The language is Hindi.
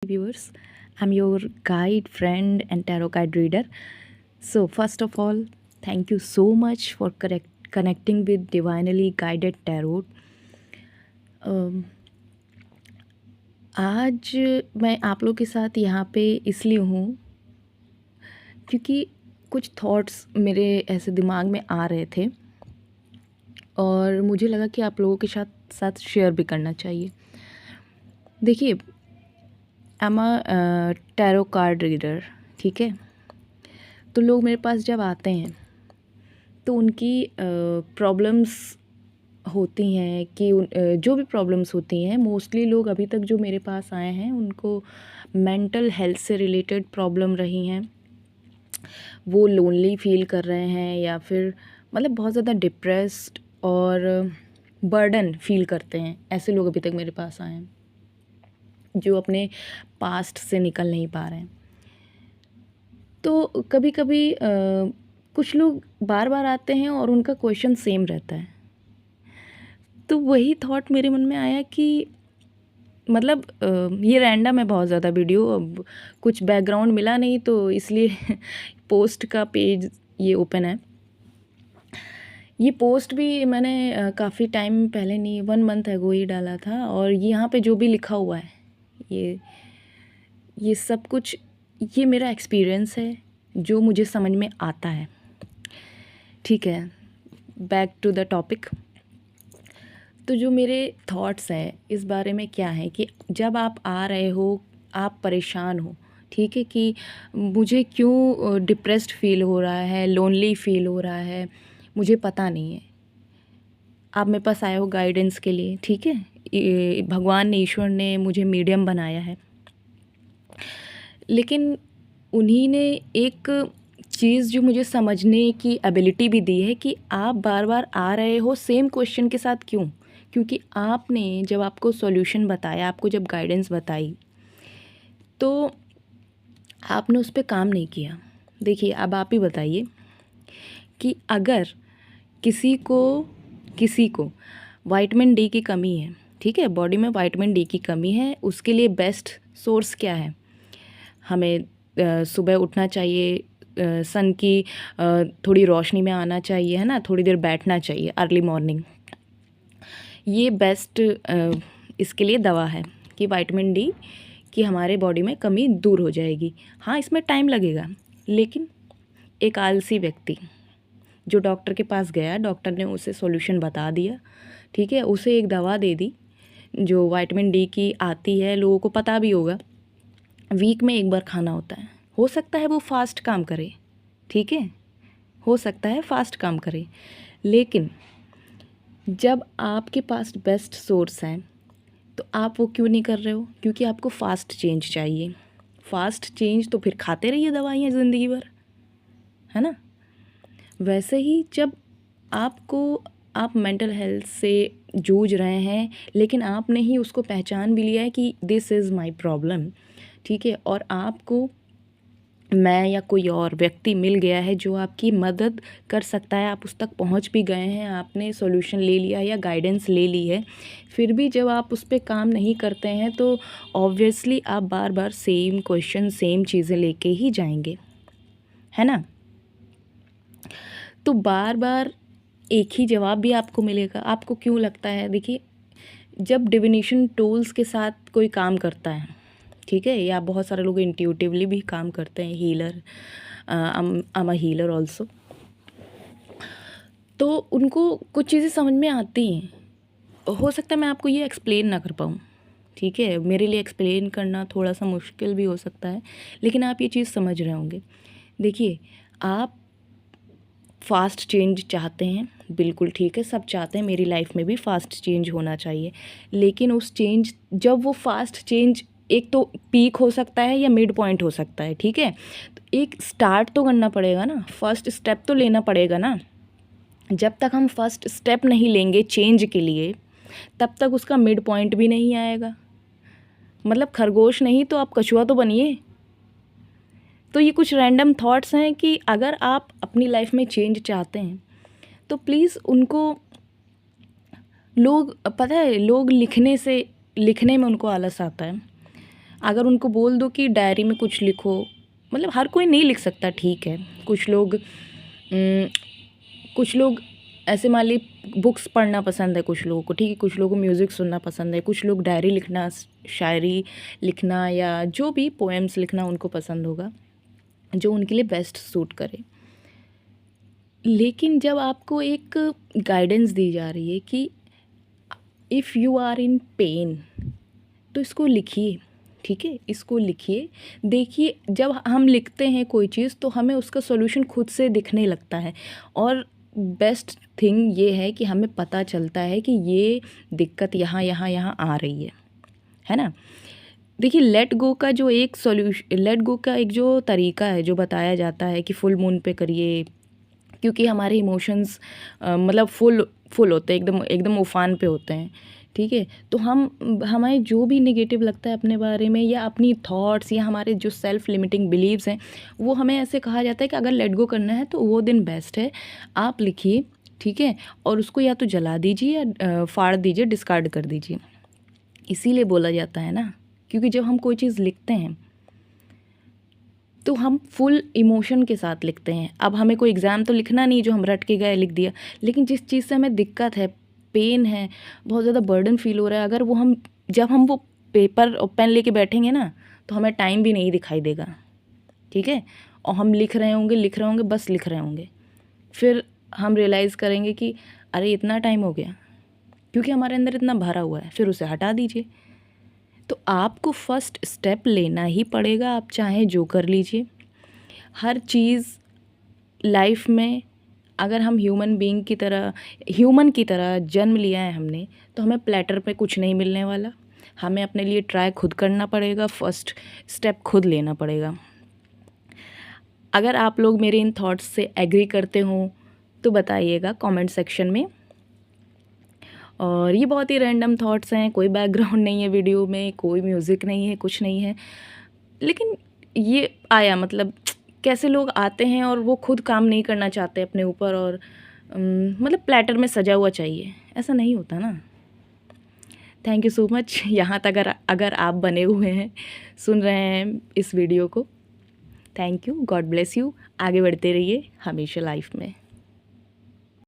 viewers. I'm your guide, friend, and tarot card reader. So, first of all, thank you so much for connecting with Divinely Guided Tarot. आज मैं आप लोग के साथ यहाँ पे इसलिए हूँ क्योंकि कुछ थॉट्स मेरे ऐसे दिमाग में आ रहे थे और मुझे लगा कि आप लोगों के साथ शेयर भी करना चाहिए। देखिए, I am a tarot card reader, ठीक है। तो लोग मेरे पास जब आते हैं तो उनकी प्रॉब्लम्स होती हैं कि जो भी प्रॉब्लम्स होती हैं, मोस्टली लोग अभी तक जो मेरे पास आए हैं उनको मेंटल हेल्थ से रिलेटेड प्रॉब्लम रही हैं। वो लोनली फील कर रहे हैं या फिर मतलब बहुत ज़्यादा डिप्रेस्ड और बर्डन फील करते हैं। ऐसे लोग अभी तक मेरे पास आए हैं जो अपने पास्ट से निकल नहीं पा रहे हैं। तो कभी कभी कुछ लोग बार बार आते हैं और उनका क्वेश्चन सेम रहता है। तो वही थॉट मेरे मन में आया कि मतलब ये रैंडम है बहुत ज़्यादा वीडियो, अब कुछ बैकग्राउंड मिला नहीं तो इसलिए पोस्ट का पेज ये ओपन है। ये पोस्ट भी मैंने काफ़ी टाइम पहले नहीं, 1 मंथ अगो ही डाला था। और यहाँ पे जो भी लिखा हुआ है ये सब कुछ ये मेरा एक्सपीरियंस है जो मुझे समझ में आता है, ठीक है। Back to the topic. तो जो मेरे थॉट्स हैं इस बारे में क्या है कि जब आप आ रहे हो, आप परेशान हो, ठीक है, कि मुझे क्यों डिप्रेस्ड फील हो रहा है, लोनली फील हो रहा है, मुझे पता नहीं है। आप मेरे पास आए हो गाइडेंस के लिए, ठीक है। भगवान ने, ईश्वर ने मुझे मीडियम बनाया है, लेकिन उन्हीं ने एक चीज़ जो मुझे समझने की एबिलिटी भी दी है कि आप बार बार आ रहे हो सेम क्वेश्चन के साथ। क्यों? क्योंकि आपने जब आपको सॉल्यूशन बताया, आपको जब गाइडेंस बताई, तो आपने उस पर काम नहीं किया। देखिए, अब आप ही बताइए कि अगर किसी को विटामिन डी की कमी है, ठीक है, बॉडी में विटामिन डी की कमी है, उसके लिए बेस्ट सोर्स क्या है? हमें सुबह उठना चाहिए, सन की थोड़ी रोशनी में आना चाहिए, है ना, थोड़ी देर बैठना चाहिए अर्ली मॉर्निंग। ये बेस्ट इसके लिए दवा है कि विटामिन डी की हमारे बॉडी में कमी दूर हो जाएगी। हाँ, इसमें टाइम लगेगा, लेकिन एक आलसी व्यक्ति जो डॉक्टर के पास गया, डॉक्टर ने उसे सॉल्यूशन बता दिया, ठीक है, उसे एक दवा दे दी जो विटामिन डी की आती है, लोगों को पता भी होगा, वीक में 1 बार खाना होता है। हो सकता है वो फास्ट काम करे, ठीक है, हो सकता है फास्ट काम करे, लेकिन जब आपके पास बेस्ट सोर्स है तो आप वो क्यों नहीं कर रहे हो? क्योंकि आपको फास्ट चेंज चाहिए। फास्ट चेंज तो फिर खाते रहिए दवाइयाँ ज़िंदगी भर, है ना। वैसे ही जब आप मेंटल हेल्थ से जूझ रहे हैं, लेकिन आपने ही उसको पहचान भी लिया है कि दिस इज़ माय प्रॉब्लम, ठीक है, और आपको मैं या कोई और व्यक्ति मिल गया है जो आपकी मदद कर सकता है, आप उस तक पहुंच भी गए हैं, आपने सॉल्यूशन ले लिया या गाइडेंस ले ली है, फिर भी जब आप उस पर काम नहीं करते हैं तो ऑब्वियसली आप बार बार सेम क्वेश्चन, सेम चीज़ें लेके ही जाएंगे, है ना। तो बार बार एक ही जवाब भी आपको मिलेगा। आपको क्यों लगता है? देखिए, जब डिविनेशन टूल्स के साथ कोई काम करता है, ठीक है, या बहुत सारे लोग इंट्यूटिवली भी काम करते हैं, healer, I am a healer also, तो उनको कुछ चीज़ें समझ में आती हैं। हो सकता है मैं आपको ये एक्सप्लेन ना कर पाऊँ, ठीक है, मेरे लिए एक्सप्लेन करना थोड़ा सा मुश्किल भी हो सकता है, लेकिन आप ये चीज़ समझ रहे होंगे। देखिए, आप फास्ट चेंज चाहते हैं, बिल्कुल ठीक है, सब चाहते हैं, मेरी लाइफ में भी फास्ट चेंज होना चाहिए, लेकिन उस चेंज, जब वो फास्ट चेंज एक तो पीक हो सकता है या मिड पॉइंट हो सकता है, ठीक है, तो एक स्टार्ट तो करना पड़ेगा ना, फर्स्ट स्टेप तो लेना पड़ेगा ना। जब तक हम फर्स्ट स्टेप नहीं लेंगे चेंज के लिए, तब तक उसका मिड पॉइंट भी नहीं आएगा। मतलब खरगोश नहीं तो आप कछुआ तो बनिए। तो ये कुछ रैंडम थॉट्स हैं कि अगर आप अपनी लाइफ में चेंज चाहते हैं तो प्लीज़ उनको, लोग, पता है, लोग लिखने में उनको आलस आता है। अगर उनको बोल दो कि डायरी में कुछ लिखो, मतलब हर कोई नहीं लिख सकता, ठीक है। कुछ लोग ऐसे मान ली बुक्स पढ़ना पसंद है कुछ लोगों को, ठीक है। कुछ लोगों को म्यूज़िक सुनना पसंद है, कुछ लोग डायरी लिखना, शायरी लिखना या जो भी पोएम्स लिखना उनको पसंद होगा, जो उनके लिए बेस्ट सूट करे। लेकिन जब आपको एक गाइडेंस दी जा रही है कि if you are in pain तो इसको लिखिए, ठीक है, इसको लिखिए। देखिए, जब हम लिखते हैं कोई चीज़ तो हमें उसका सॉल्यूशन खुद से दिखने लगता है, और बेस्ट थिंग ये है कि हमें पता चलता है कि ये दिक्कत यहाँ यहाँ यहाँ आ रही है ना। देखिए, लेट गो का एक जो तरीका है जो बताया जाता है कि फुल मून पे करिए, क्योंकि हमारे इमोशंस मतलब फुल होते हैं, एकदम एकदम उफान पे होते हैं, ठीक है। तो हमें जो भी नेगेटिव लगता है अपने बारे में या अपनी थॉट्स या हमारे जो सेल्फ लिमिटिंग बिलीव्स हैं, वो हमें ऐसे कहा जाता है कि अगर लेट गो करना है तो वो दिन बेस्ट है, आप लिखिए, ठीक है, और उसको या तो जला दीजिए या फाड़ दीजिए, डिस्कार्ड कर दीजिए। इसीलिए बोला जाता है ना, क्योंकि जब हम कोई चीज़ लिखते हैं तो हम फुल इमोशन के साथ लिखते हैं। अब हमें कोई एग्ज़ाम तो लिखना नहीं जो हम रट के गए लिख दिया, लेकिन जिस चीज़ से हमें दिक्कत है, पेन है, बहुत ज़्यादा बर्डन फील हो रहा है, अगर जब हम वो पेपर और पेन लेके बैठेंगे ना तो हमें टाइम भी नहीं दिखाई देगा, ठीक है। और हम लिख रहे होंगे, बस लिख रहे होंगे। फिर हम रियलाइज़ करेंगे कि अरे इतना टाइम हो गया, क्योंकि हमारे अंदर इतना भरा हुआ है। फिर उसे हटा दीजिए। तो आपको फर्स्ट स्टेप लेना ही पड़ेगा, आप चाहे जो कर लीजिए। हर चीज़ लाइफ में, अगर हम ह्यूमन की तरह जन्म लिया है हमने, तो हमें प्लेटर पे कुछ नहीं मिलने वाला। हमें अपने लिए ट्राई खुद करना पड़ेगा, फर्स्ट स्टेप खुद लेना पड़ेगा। अगर आप लोग मेरे इन थॉट्स से एग्री करते हो तो बताइएगा कमेंट सेक्शन में। और ये बहुत ही रैंडम थॉट्स हैं, कोई बैकग्राउंड नहीं है वीडियो में, कोई म्यूज़िक नहीं है, कुछ नहीं है, लेकिन ये आया, मतलब कैसे लोग आते हैं और वो खुद काम नहीं करना चाहते अपने ऊपर, और मतलब प्लेटर में सजा हुआ चाहिए, ऐसा नहीं होता ना। थैंक यू सो मच, यहाँ तक अगर आप बने हुए हैं, सुन रहे हैं इस वीडियो को, thank you, God bless you. आगे बढ़ते रहिए हमेशा लाइफ में।